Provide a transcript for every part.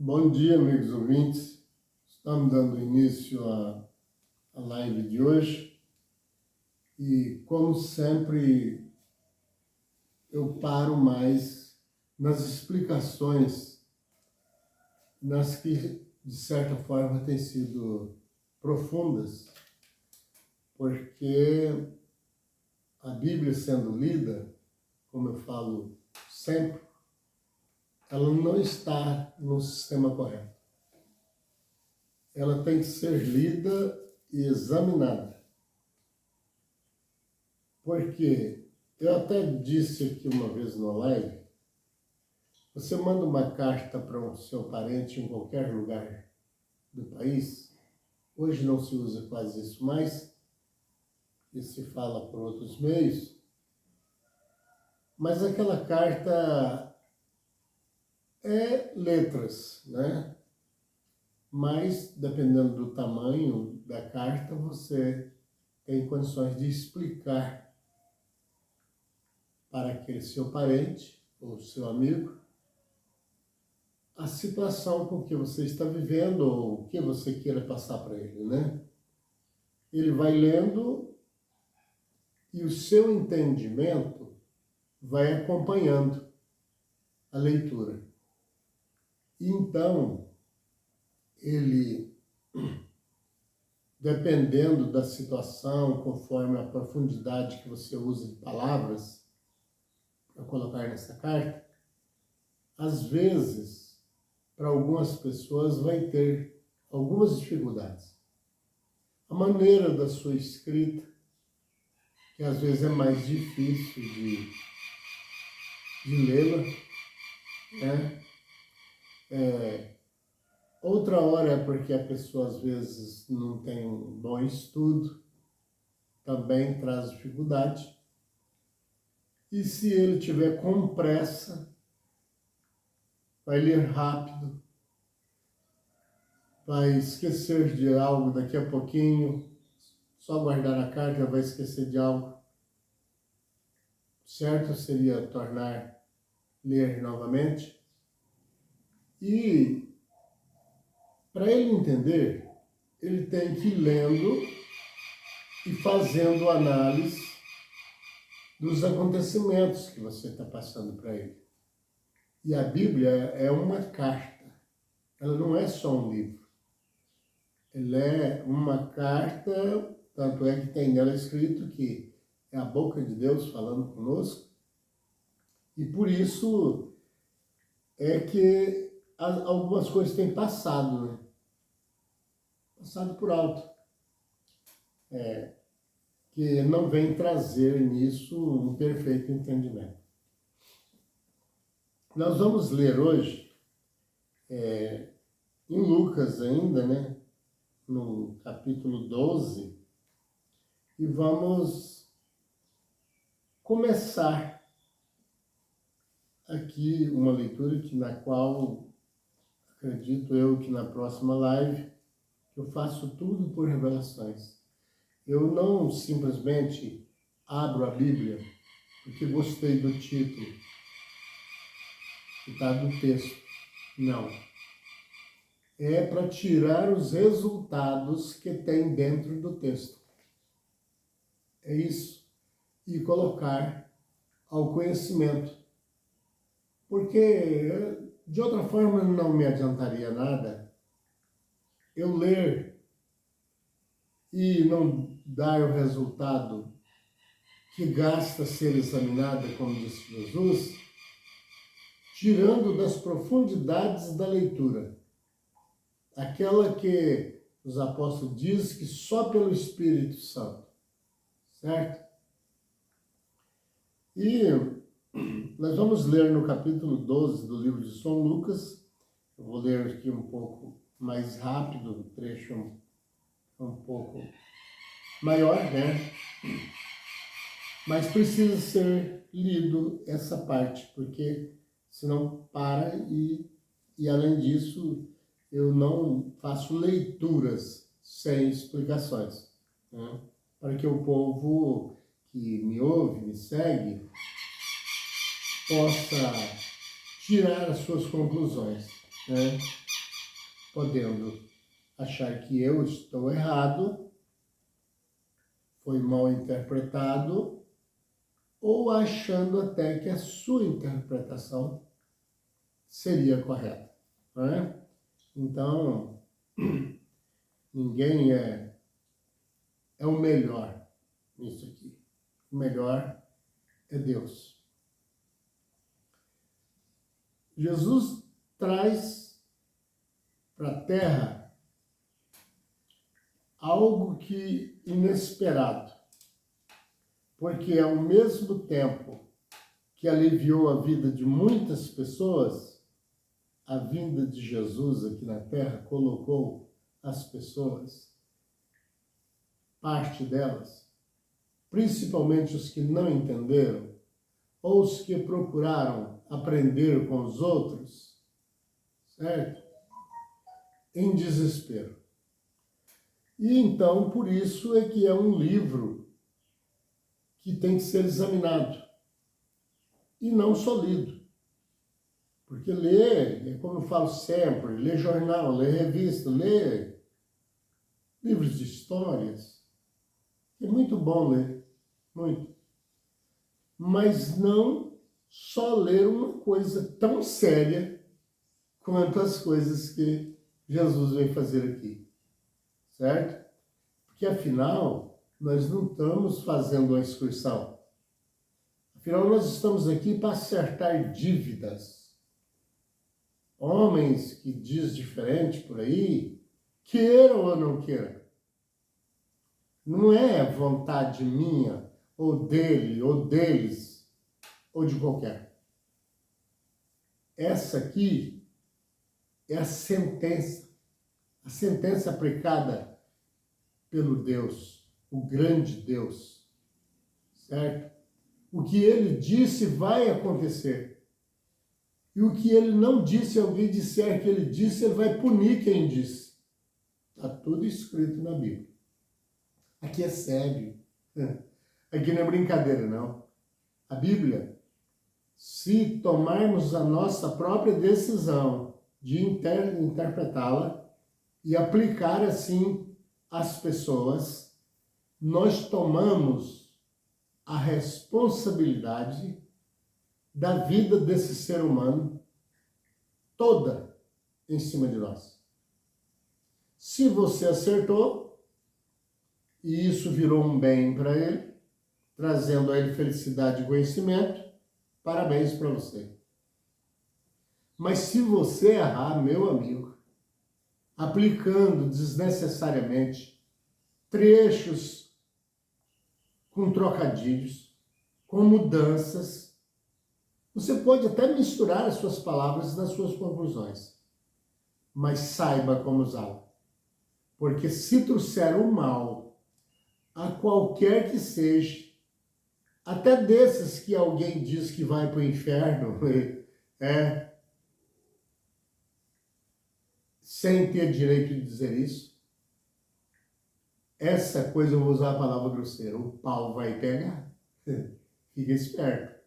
Bom dia, amigos ouvintes. Estamos dando início à live de hoje e, como sempre, eu paro mais nas explicações, nas que, de certa forma, têm sido profundas, porque a Bíblia sendo lida, como eu falo sempre, ela não está no sistema correto. Ela tem que ser lida e examinada. Porque eu até disse aqui uma vez no live, você manda uma carta para o seu parente em qualquer lugar do país, hoje não se usa quase isso mais, e se fala por outros meios, mas aquela carta é letras, né? Mas, dependendo do tamanho da carta, você tem condições de explicar para aquele seu parente ou seu amigo a situação com que você está vivendo ou o que você queira passar para ele, né? Ele vai lendo e o seu entendimento vai acompanhando a leitura. E então, ele, dependendo da situação, conforme a profundidade que você usa de palavras para colocar nessa carta, às vezes, para algumas pessoas vai ter algumas dificuldades. A maneira da sua escrita, que às vezes é mais difícil de lê-la, né? Outra hora é porque a pessoa às vezes não tem um bom estudo, também traz dificuldade. E se ele tiver com pressa, vai ler rápido, vai esquecer de algo daqui a pouquinho, só guardar a carta vai esquecer de algo. Certo seria ler novamente. E para ele entender, ele tem que ir lendo e fazendo análise dos acontecimentos que você está passando para ele. E a Bíblia é uma carta, ela não é só um livro. Ela é uma carta, tanto é que tem nela escrito que é a boca de Deus falando conosco, e por isso é que algumas coisas têm passado, né? Passado por alto. Que não vem trazer nisso um perfeito entendimento. Nós vamos ler hoje, em Lucas ainda, né? No capítulo 12, e vamos começar aqui uma leitura na qual acredito eu que na próxima live eu faço tudo por revelações. Eu não simplesmente abro a Bíblia porque gostei do título que está no texto. Não. É para tirar os resultados que tem dentro do texto. É isso. E colocar ao conhecimento. Porque, de outra forma, não me adiantaria nada eu ler e não dar o resultado que gasta ser examinada, como disse Jesus, tirando das profundidades da leitura. Aquela que os apóstolos dizem que só pelo Espírito Santo, certo? E nós vamos ler no capítulo 12 do livro de São Lucas. Eu vou ler aqui um pouco mais rápido, o trecho um pouco maior, né? Mas precisa ser lido essa parte, porque senão para e além disso, eu não faço leituras sem explicações, né? Para que o povo que me ouve, me segue, possa tirar as suas conclusões, né? podendo achar que eu estou errado, foi mal interpretado, ou achando até que a sua interpretação seria correta, não é? Então, ninguém é o melhor nisso aqui. O melhor é Deus. Jesus traz para a Terra algo que inesperado, porque ao mesmo tempo que aliviou a vida de muitas pessoas, a vinda de Jesus aqui na Terra colocou as pessoas, parte delas, principalmente os que não entenderam, ou os que procuraram aprender com os outros, certo? Em desespero. E então, por isso é que é um livro que tem que ser examinado e não só lido. Porque ler, como eu falo sempre, ler jornal, ler revista, ler livros de histórias, é muito bom ler, muito. Mas não só ler uma coisa tão séria quanto as coisas que Jesus veio fazer aqui, certo? Porque afinal, nós não estamos fazendo uma excursão. Afinal, nós estamos aqui para acertar dívidas. Homens que diz diferente por aí, queiram ou não queiram. Não é vontade minha, ou dele, ou deles, ou de qualquer. Essa aqui é a sentença aplicada pelo Deus, o grande Deus, certo? O que ele disse vai acontecer. E o que ele não disse, alguém disser que ele disse, ele vai punir quem disse. Está tudo escrito na Bíblia. Aqui é sério. Aqui não é brincadeira, não. A Bíblia, se tomarmos a nossa própria decisão de interpretá-la e aplicar assim às pessoas, nós tomamos a responsabilidade da vida desse ser humano toda em cima de nós. Se você acertou, e isso virou um bem para ele, trazendo a ele felicidade e conhecimento, parabéns para você. Mas se você errar, meu amigo, aplicando desnecessariamente trechos com trocadilhos, com mudanças, você pode até misturar as suas palavras nas suas conclusões, mas saiba como usá-la. Porque se trouxer o mal a qualquer que seja, até desses que alguém diz que vai para o inferno, sem ter direito de dizer isso, essa coisa, eu vou usar a palavra grosseira, o pau vai pegar. Fica esperto.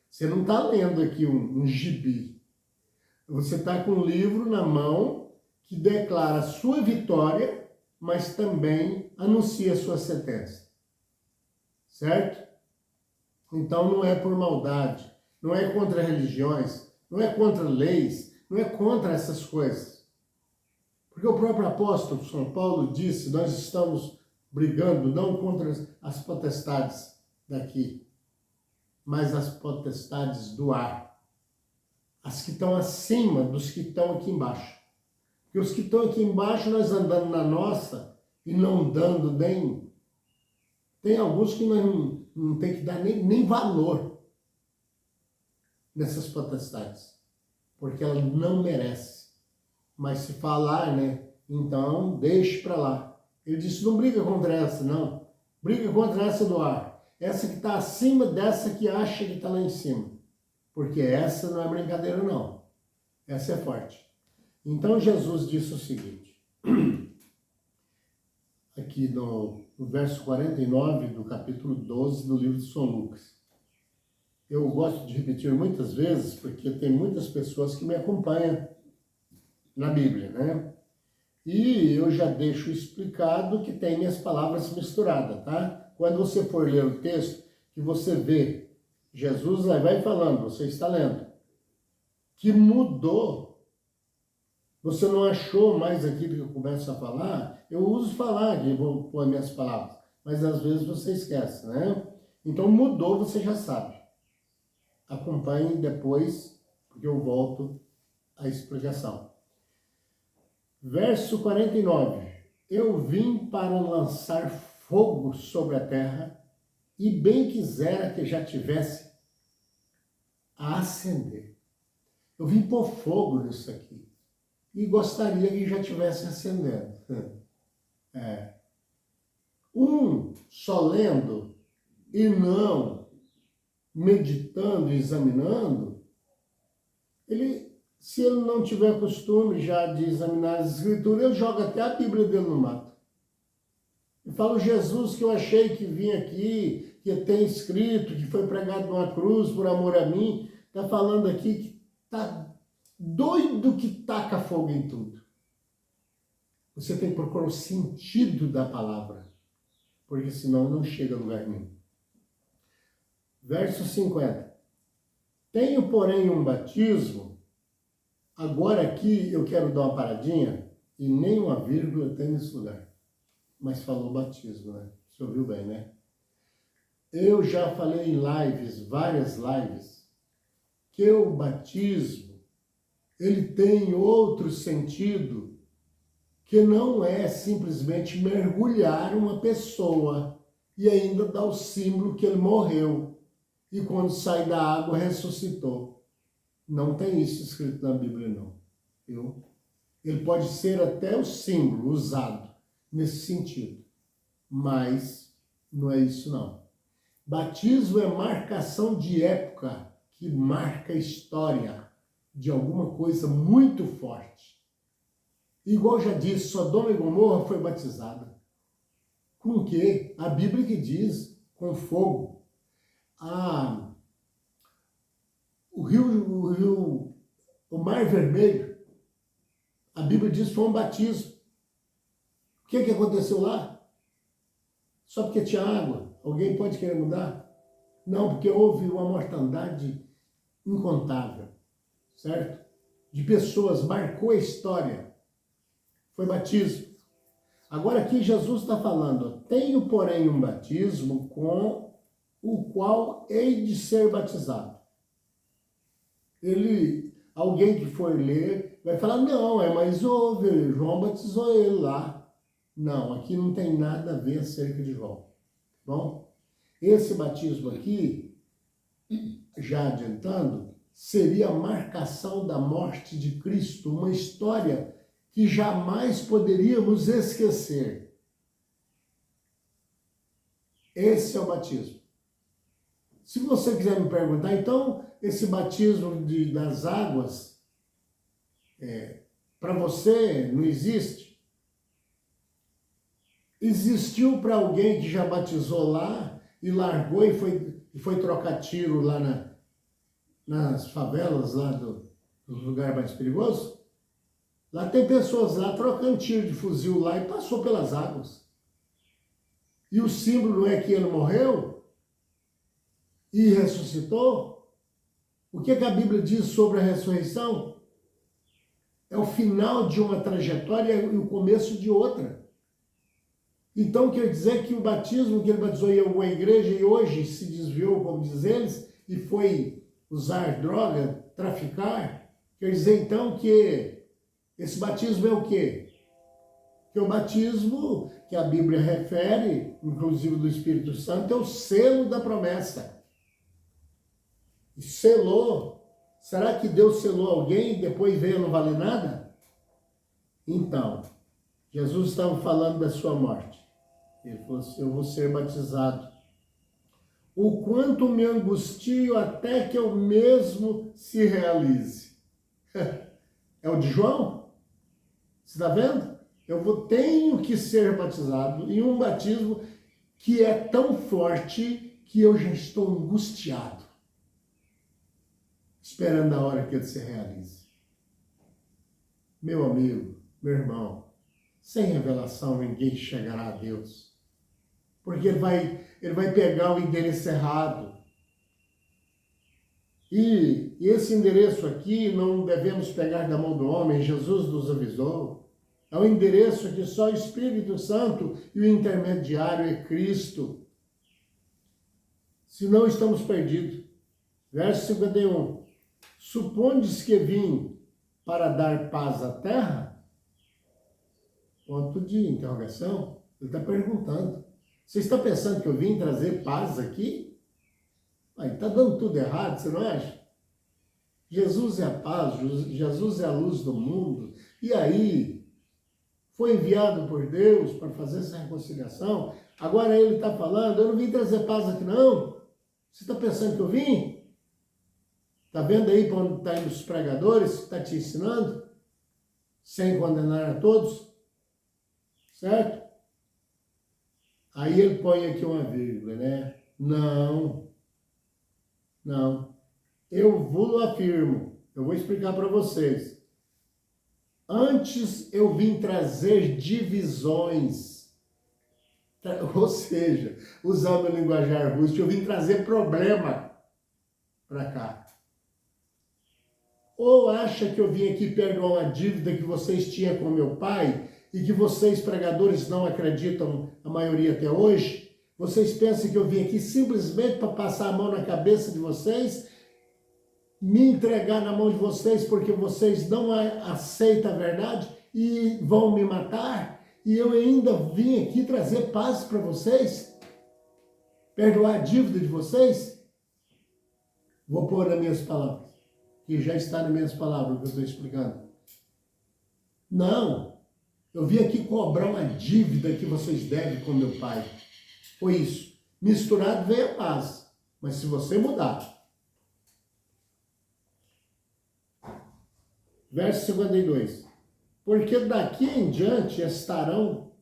Você não está lendo aqui um gibi. Você está com um livro na mão que declara a sua vitória, mas também anuncia a sua sentença. Certo? Então não é por maldade, não é contra religiões, não é contra leis, não é contra essas coisas. Porque o próprio apóstolo São Paulo disse, nós estamos brigando não contra as potestades daqui, mas as potestades do ar. As que estão acima dos que estão aqui embaixo. Porque os que estão aqui embaixo, nós andando na nossa e não dando nem... Tem alguns que nós não tem que dar nem valor nessas potestades. Porque ela não merece. Mas se falar, né? Então, deixe para lá. Ele disse, não briga contra essa, não. Briga contra essa do ar. Essa que está acima dessa que acha que está lá em cima. Porque essa não é brincadeira, não. Essa é forte. Então, Jesus disse o seguinte. Aqui no verso 49 do capítulo 12 do livro de São Lucas. Eu gosto de repetir muitas vezes, porque tem muitas pessoas que me acompanham na Bíblia, né? E eu já deixo explicado que tem as palavras misturadas, tá? Quando você for ler o texto, que você vê Jesus vai falando, você está lendo, que mudou. Você não achou mais aquilo que eu começo a falar? Eu uso falar aqui, vou pôr minhas palavras, mas às vezes você esquece, né? Então mudou, você já sabe. Acompanhe depois, porque eu volto à explicação. Verso 49. Eu vim para lançar fogo sobre a terra, e bem quisera que já tivesse a acender. Eu vim pôr fogo nisso aqui. E gostaria que já tivesse acendendo. Só lendo e não meditando, examinando, se ele não tiver costume já de examinar as escrituras, ele joga até a Bíblia dele no mato. Eu falo, Jesus que eu achei que vinha aqui, que tem escrito, que foi pregado numa cruz por amor a mim, está falando aqui que está doido que taca fogo em tudo. Você tem que procurar o sentido da palavra, porque senão não chega a lugar nenhum. Verso 50. Tenho, porém, um batismo. Agora aqui eu quero dar uma paradinha, e nem uma vírgula tem nesse lugar. Mas falou batismo, né? Você ouviu bem, né? Eu já falei em lives, várias lives, que o batismo, ele tem outro sentido, que não é simplesmente mergulhar uma pessoa e ainda dar o símbolo que ele morreu e quando sai da água ressuscitou. Não tem isso escrito na Bíblia, não. Ele pode ser até o símbolo usado nesse sentido, mas não é isso, não. Batismo é marcação de época, que marca a história de alguma coisa muito forte. Igual já disse, Sodoma e Gomorra foi batizada. Com o quê? A Bíblia que diz, com fogo. O Mar Vermelho, a Bíblia diz que foi um batismo. O que aconteceu lá? Só porque tinha água? Alguém pode querer mudar? Não, porque houve uma mortandade incontável, certo? De pessoas, marcou a história. Foi batismo. Agora aqui Jesus está falando, tenho, porém, um batismo com o qual hei de ser batizado. Alguém que for ler, vai falar, não, mas João batizou ele lá. Não, aqui não tem nada a ver acerca de João. Bom, esse batismo aqui, já adiantando, seria a marcação da morte de Cristo, uma história que jamais poderíamos esquecer. Esse é o batismo. Se você quiser me perguntar, então, esse batismo das águas, para você, não existe? Existiu para alguém que já batizou lá e largou e foi trocar tiro lá nas favelas, lá do lugar mais perigoso? Lá tem pessoas lá trocando tiro de fuzil lá e passou pelas águas. E o símbolo não é que ele morreu e ressuscitou? O que a Bíblia diz sobre a ressurreição? É o final de uma trajetória e o começo de outra. Então quer dizer que o batismo que ele batizou em alguma igreja e hoje se desviou, como diz eles, e foi usar droga, traficar, quer dizer então que esse batismo é o quê? Que o batismo que a Bíblia refere, inclusive do Espírito Santo, é o selo da promessa. E selou. Será que Deus selou alguém e depois veio não valer nada? Então, Jesus estava falando da sua morte. Ele falou assim, eu vou ser batizado. O quanto me angustio até que eu mesmo se realize. É o de João? Você está vendo? Tenho que ser batizado em um batismo que é tão forte que eu já estou angustiado, esperando a hora que ele se realize. Meu amigo, meu irmão, Sem revelação ninguém chegará a Deus. Porque ele vai pegar o endereço errado. E esse endereço aqui não devemos pegar da mão do homem, Jesus nos avisou. É um endereço que só o Espírito Santo e o intermediário é Cristo. Senão estamos perdidos. Verso 51. Supondes que vim para dar paz à terra? Ponto de interrogação. Ele está perguntando. Você está pensando que eu vim trazer paz aqui? Está dando tudo errado, você não acha? Jesus é a paz, Jesus é a luz do mundo. E aí, foi enviado por Deus para fazer essa reconciliação. Agora ele está falando, eu não vim trazer paz aqui não. Você está pensando que eu vim? Está vendo aí para onde estão indo os pregadores que está te ensinando? Sem condenar a todos? Certo? Aí ele põe aqui uma vírgula, né? Não. Eu vos afirmo, eu vou explicar para vocês. Antes eu vim trazer divisões. Ou seja, usando o linguajar rústico, eu vim trazer problema para cá. Ou acha que eu vim aqui perdoar uma dívida que vocês tinham com meu pai e que vocês, pregadores, não acreditam, a maioria até hoje? Vocês pensam que eu vim aqui simplesmente para passar a mão na cabeça de vocês, me entregar na mão de vocês porque vocês não aceitam a verdade e vão me matar? E eu ainda vim aqui trazer paz para vocês? Perdoar a dívida de vocês? Vou pôr nas minhas palavras, que já está nas minhas palavras o que eu estou explicando. Não, eu vim aqui cobrar uma dívida que vocês devem com meu pai. Foi isso. Misturado vem a paz. Mas se você mudar. Verso 52. Porque daqui em diante estarão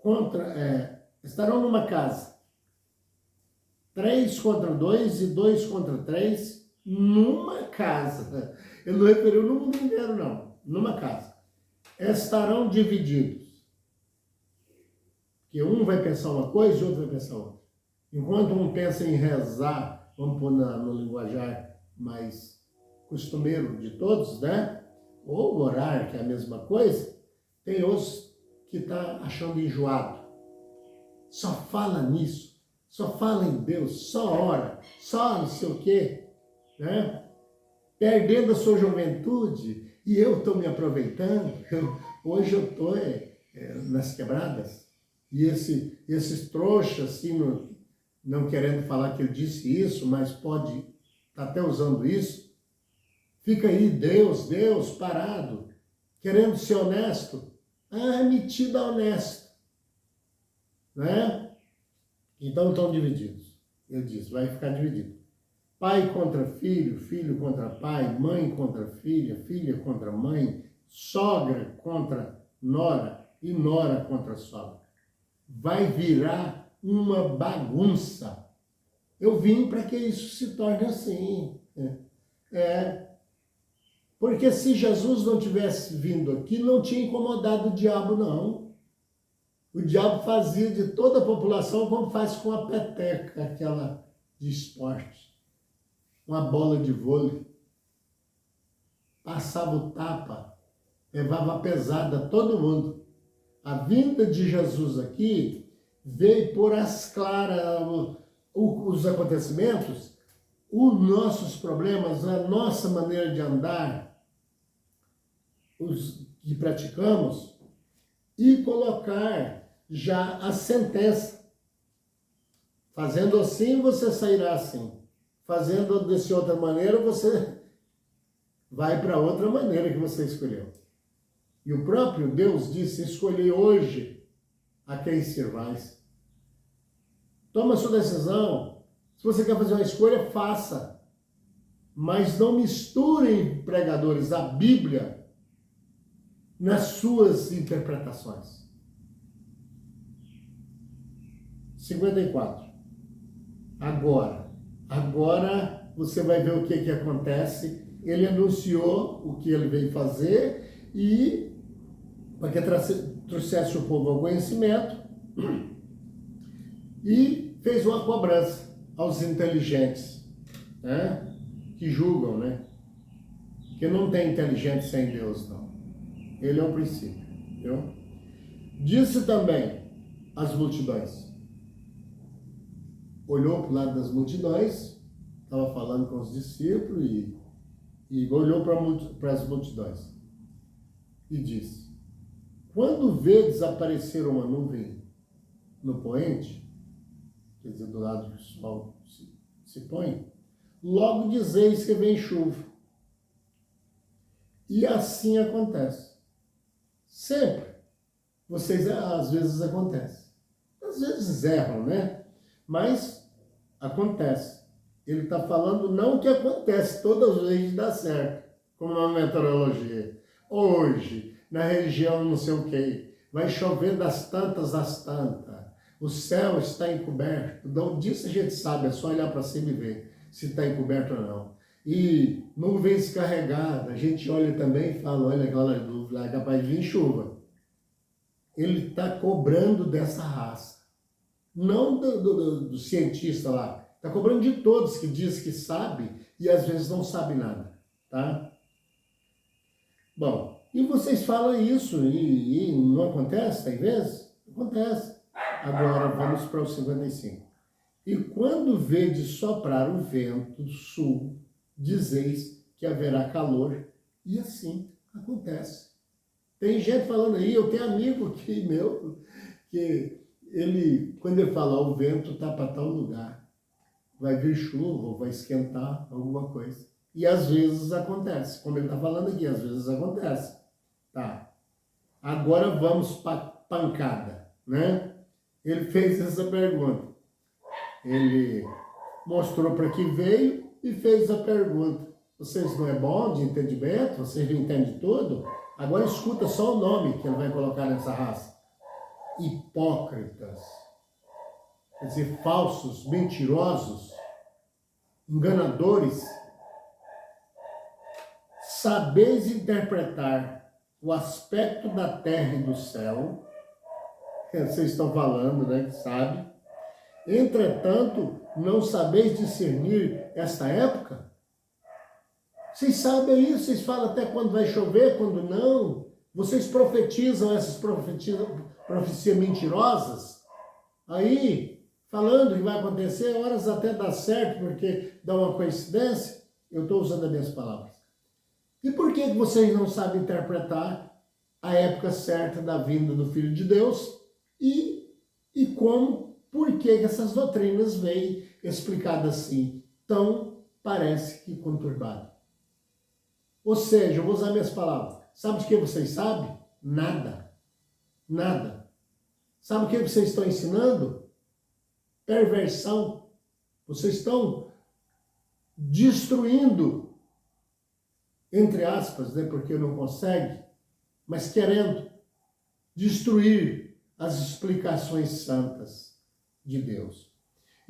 numa casa. 3 contra 2 e 2 contra 3 numa casa. Ele não referiu no mundo inteiro, não. Numa casa. Estarão divididos. Que um vai pensar uma coisa e o outro vai pensar outra. Enquanto um pensa em rezar, vamos pôr no linguajar mais costumeiro de todos, né? Ou orar, que é a mesma coisa, tem outros que estão achando enjoado. Só fala nisso, só fala em Deus, só ora, só não sei o quê, né? Perdendo a sua juventude e eu estou me aproveitando. Hoje eu estou nas quebradas. E esses trouxas, assim, não querendo falar que ele disse isso, mas pode estar até usando isso, fica aí, Deus, parado, querendo ser honesto. Metido a honesto. Né? Então estão divididos. Ele diz, vai ficar dividido. Pai contra filho, filho contra pai, mãe contra filha, filha contra mãe, sogra contra nora e nora contra sogra. Vai virar uma bagunça. Eu vim para que isso se torne assim. Porque se Jesus não tivesse vindo aqui, não tinha incomodado o diabo, não. O diabo fazia de toda a população como faz com a peteca, aquela de esporte. Uma bola de vôlei. Passava o tapa, levava a pesada todo mundo. A vinda de Jesus aqui veio pôr às claras os acontecimentos, os nossos problemas, a nossa maneira de andar, os que praticamos, e colocar já a sentença. Fazendo assim, você sairá assim. Fazendo dessa outra maneira, você vai para outra maneira que você escolheu. E o próprio Deus disse, escolhi hoje a quem servais. Toma a sua decisão. Se você quer fazer uma escolha, faça. Mas não misturem, pregadores, a Bíblia nas suas interpretações. 54. Agora você vai ver o que acontece. Ele anunciou o que ele veio fazer e para que trouxesse o povo ao conhecimento, e fez uma cobrança aos inteligentes, né? Que julgam, né? Que não tem inteligente sem Deus, não. Ele é o princípio, viu? Disse também às multidões. Olhou para o lado das multidões, estava falando com os discípulos e olhou para as multidões e disse: quando vê desaparecer uma nuvem no poente, quer dizer, do lado que o sol se põe, logo dizeis que vem chuva. E assim acontece. Sempre. Vocês, às vezes, acontece. Às vezes erram, né? Mas acontece. Ele está falando não que acontece todas as vezes dá certo, como na meteorologia. Hoje, na região não sei o quê, vai chover das tantas às tantas. O céu está encoberto. Disso a gente sabe, é só olhar para cima e ver se está encoberto ou não. E nuvens carregadas, a gente olha também e fala, olha aquela nuvem lá, é capaz de vir chuva. Ele está cobrando dessa raça. Não do cientista lá. Está cobrando de todos que diz que sabe e às vezes não sabe nada. Tá? Bom, e vocês falam isso e não acontece, tem vezes? Acontece. Agora vamos para o 55. E quando vedes soprar o vento do sul, dizeis que haverá calor, e assim acontece. Tem gente falando aí, eu tenho amigo aqui meu, que ele, quando ele fala, o vento está para tal lugar, vai vir chuva, ou vai esquentar alguma coisa. E às vezes acontece, como ele está falando aqui, às vezes acontece. Tá. Agora vamos para pancada, né? Ele fez essa pergunta. Ele mostrou para que veio e fez a pergunta. Vocês não é bom de entendimento? Vocês não entendem tudo? Agora escuta só o nome que ele vai colocar nessa raça. Hipócritas. Quer dizer, falsos, mentirosos, enganadores. Sabeis interpretar o aspecto da terra e do céu. Vocês estão falando, né, que sabe. Entretanto, não sabeis discernir esta época? Vocês sabem isso, vocês falam até quando vai chover, quando não. Vocês profetizam essas profecias mentirosas. Aí, falando que vai acontecer, horas até dá certo, porque dá uma coincidência. Eu estou usando as minhas palavras. E por que vocês não sabem interpretar a época certa da vinda do Filho de Deus? E como, por que essas doutrinas vêm explicadas assim, tão, parece que conturbado? Ou seja, eu vou usar minhas palavras. Sabe o que vocês sabem? Nada. Nada. Sabe o que vocês estão ensinando? Perversão. Vocês estão destruindo, entre aspas, né, porque não consegue, mas querendo destruir as explicações santas de Deus.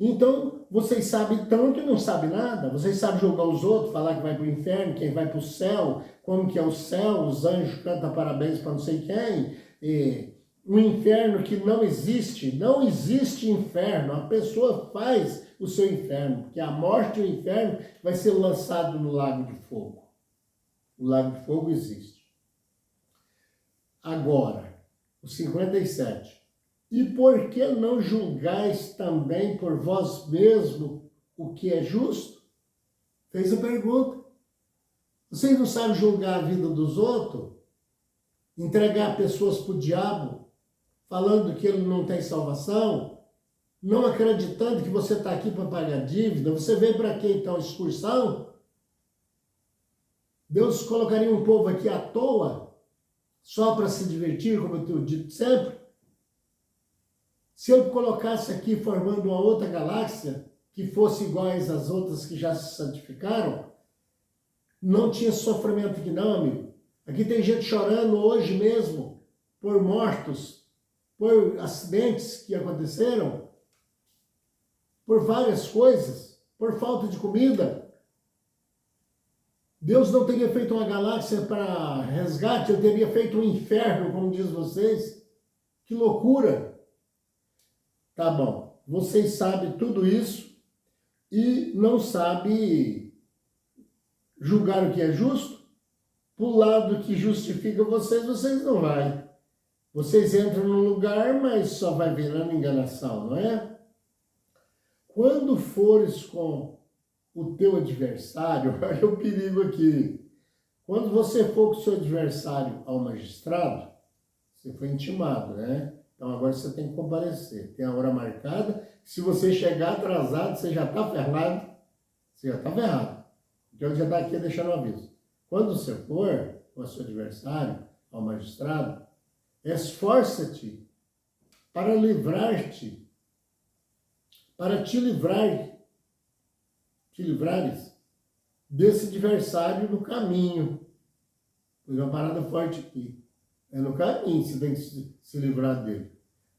Então, vocês sabem tanto e não sabem nada. Vocês sabem julgar os outros, falar que vai para o inferno, quem vai para o céu, como que é o céu, os anjos cantam parabéns para não sei quem. Um inferno que não existe. Não existe inferno. A pessoa faz o seu inferno, porque a morte e o inferno vai ser lançado no lago de fogo. O lago de fogo existe. Agora, o 57. E por que não julgais também por vós mesmo o que é justo? Fez a pergunta. Vocês não sabem julgar a vida dos outros? Entregar pessoas para o diabo, falando que ele não tem salvação? Não acreditando que você está aqui para pagar dívida? Você veio para quê então? Excursão? Deus colocaria um povo aqui à toa, só para se divertir, como eu tenho dito sempre? Se eu colocasse aqui formando uma outra galáxia, que fosse iguais às outras que já se santificaram, não tinha sofrimento aqui não, amigo. Aqui tem gente chorando hoje mesmo por mortos, por acidentes que aconteceram, por várias coisas, por falta de comida. Deus não teria feito uma galáxia para resgate, ele teria feito um inferno, como diz vocês. Que loucura! Tá bom, vocês sabem tudo isso e não sabem julgar o que é justo? Pro lado que justifica vocês, vocês não vai. Vocês entram no lugar, mas só vai virando enganação, não é? Quando fores com o teu adversário, olha o perigo aqui. Quando você for com o seu adversário ao magistrado, você foi intimado, né? Então agora você tem que comparecer. Tem a hora marcada. Se você chegar atrasado, você já está ferrado. Você já está ferrado. Então já está aqui deixando um aviso. Quando você for com o seu adversário ao magistrado, esforça-te para livrar-te, para te livrares desse adversário no caminho. Foi uma parada forte aqui. É no caminho que você tem que se livrar dele.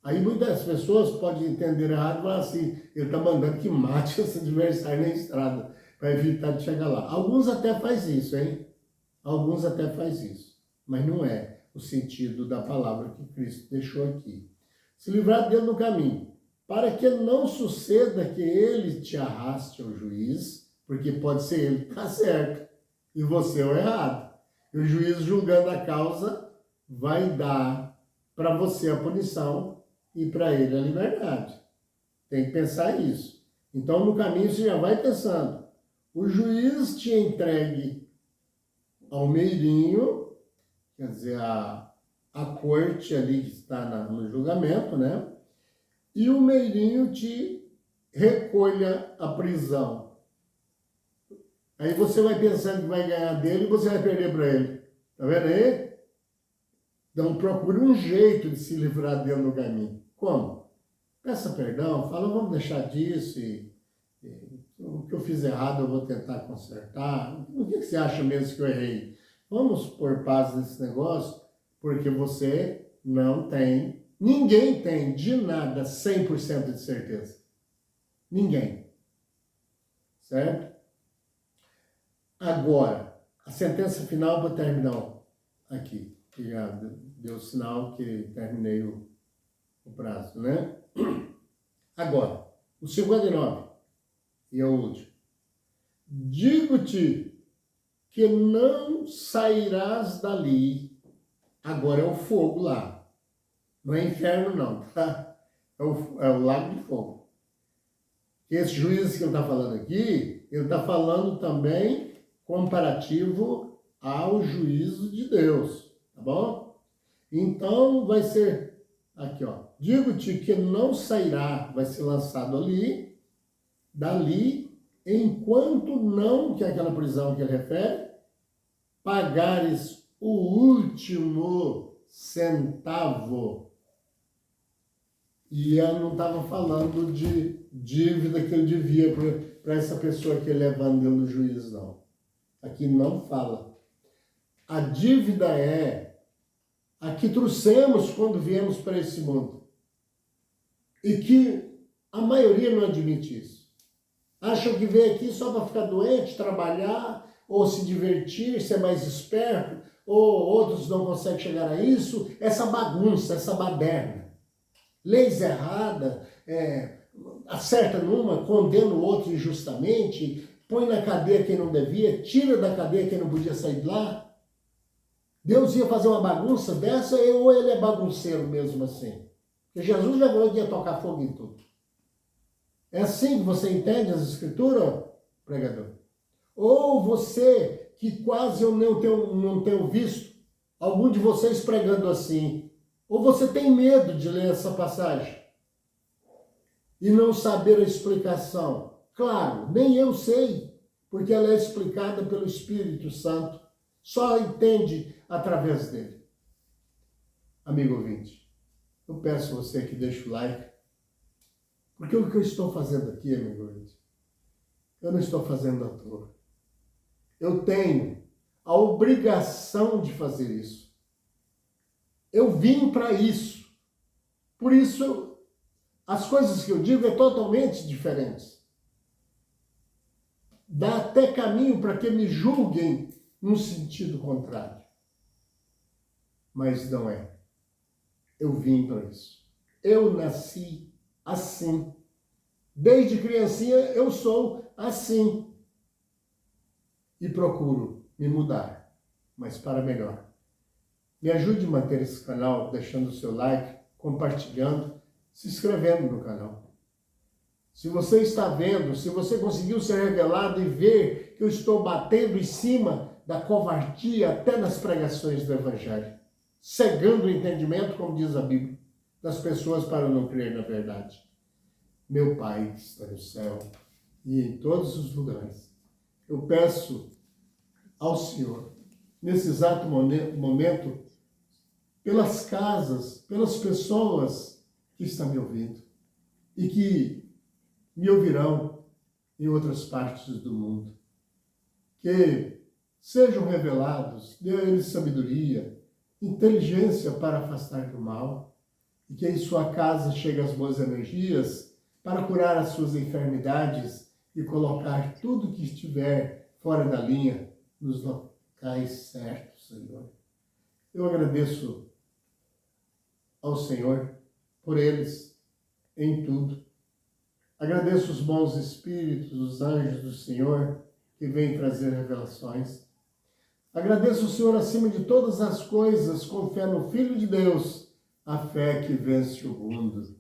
Aí muitas pessoas podem entender errado e falar assim, ele está mandando que mate esse adversário na estrada, para evitar de chegar lá. Alguns até faz isso, hein? Alguns até faz isso. Mas não é o sentido da palavra que Cristo deixou aqui. Se livrar dele no caminho, para que não suceda que ele te arraste ao juiz, porque pode ser ele que está certo e você o errado. E o juiz, julgando a causa, vai dar para você a punição e para ele a liberdade. Tem que pensar isso. Então, no caminho, você já vai pensando. O juiz te entregue ao meirinho, quer dizer, a corte ali que está no julgamento, né? E o meirinho te recolha a prisão. Aí você vai pensando que vai ganhar dele e você vai perder para ele. Tá vendo aí? Então procure um jeito de se livrar dele no caminho. Como? Peça perdão, fala, vamos deixar disso e o que eu fiz errado eu vou tentar consertar. O que você acha mesmo que eu errei? Vamos pôr paz nesse negócio, porque você não tem, ninguém tem de nada 100% de certeza. Ninguém. Certo? Agora, a sentença final para terminar aqui. Que já deu sinal que terminei o prazo, né? Agora, o 59, e é o último. Digo-te que não sairás dali. Agora é o fogo lá. Não é inferno não, tá? É o lago de fogo. Esse juízo que ele está falando aqui, ele está falando também comparativo ao juízo de Deus, tá bom? Então vai ser aqui, ó. Digo-te que não sairá, vai ser lançado ali, dali, enquanto não, que é aquela prisão que ele refere, pagares o último centavo. E eu não estava falando de dívida que ele devia para essa pessoa que ele levando ele no juiz, não. Aqui não fala. A dívida é a que trouxemos quando viemos para esse mundo. E que a maioria não admite isso. Acham que veio aqui só para ficar doente, trabalhar, ou se divertir, ser mais esperto, ou outros não conseguem chegar a isso. Essa bagunça, essa baderna. Leis erradas, acerta numa, condena o outro injustamente, põe na cadeia quem não devia, tira da cadeia quem não podia sair de lá. Deus ia fazer uma bagunça dessa ou ele é bagunceiro mesmo assim? Porque Jesus já falou que ia tocar fogo em tudo. É assim que você entende as escrituras, pregador? Ou você, que quase eu não tenho visto, algum de vocês pregando assim, ou você tem medo de ler essa passagem e não saber a explicação? Claro, nem eu sei, porque ela é explicada pelo Espírito Santo. Só entende através dele. Amigo ouvinte, eu peço a você que deixe o like, porque o que eu estou fazendo aqui, amigo ouvinte, eu não estou fazendo à toa. Eu tenho a obrigação de fazer isso. Eu vim para isso. Por isso, as coisas que eu digo é totalmente diferentes dá até caminho para que me julguem num sentido contrário. Mas não é. Eu vim para isso. Eu nasci assim. Desde criancinha eu sou assim. E procuro me mudar, mas para melhor. Me ajude a manter esse canal deixando o seu like, compartilhando, se inscrevendo no canal. Se você está vendo, se você conseguiu ser revelado e ver que eu estou batendo em cima da covardia até nas pregações do Evangelho, cegando o entendimento, como diz a Bíblia, das pessoas para não crer na verdade. Meu Pai que está no céu e em todos os lugares, eu peço ao Senhor, nesse exato momento, pelas casas, pelas pessoas que estão me ouvindo e que me ouvirão em outras partes do mundo. Que sejam revelados, dê a eles sabedoria, inteligência para afastar do mal, e que em sua casa cheguem as boas energias para curar as suas enfermidades e colocar tudo que estiver fora da linha nos locais certos, Senhor. Eu agradeço ao Senhor por eles em tudo. Agradeço os bons espíritos, os anjos do Senhor que vêm trazer revelações. Agradeço o Senhor acima de todas as coisas, com fé no Filho de Deus, a fé que vence o mundo.